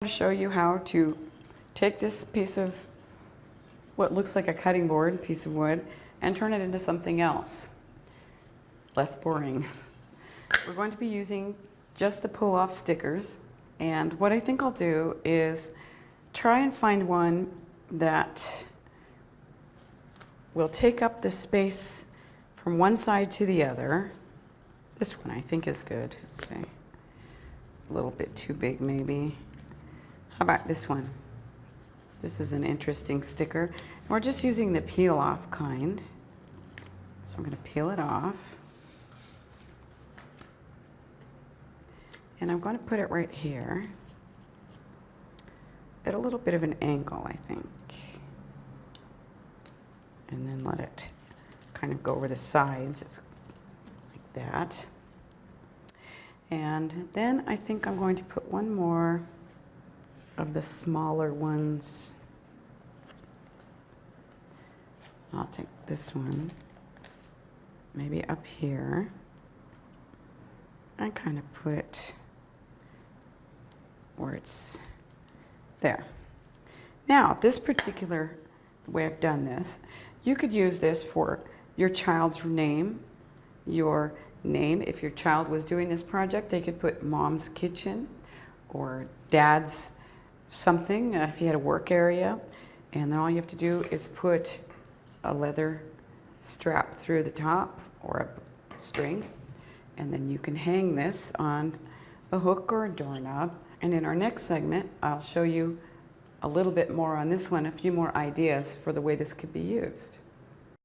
To show you how to take this piece of what looks like a cutting board, piece of wood, and turn it into something else, less boring. We're going to be using just the pull-off stickers, and what I think I'll do is try and find one that will take up the space from one side to the other. This one I think is good. Let's see. A little bit too big maybe. How about this one? This is an interesting sticker. We're just using the peel off kind. So I'm going to peel it off. And I'm going to put it right here at a little bit of an angle, I think. And then let it kind of go over the sides. It's like that. And then I think I'm going to put one more of the smaller ones. I'll take this one, maybe up here, and kind of put it where it's there. Now, this particular way I've done this, you could use this for your child's name, your name. If your child was doing this project, they could put Mom's Kitchen or Dad's something, if you had a work area, and then all you have to do is put a leather strap through the top or a string, and then you can hang this on a hook or a doorknob. And in our next segment, I'll show you a little bit more on this one, a few more ideas for the way this could be used.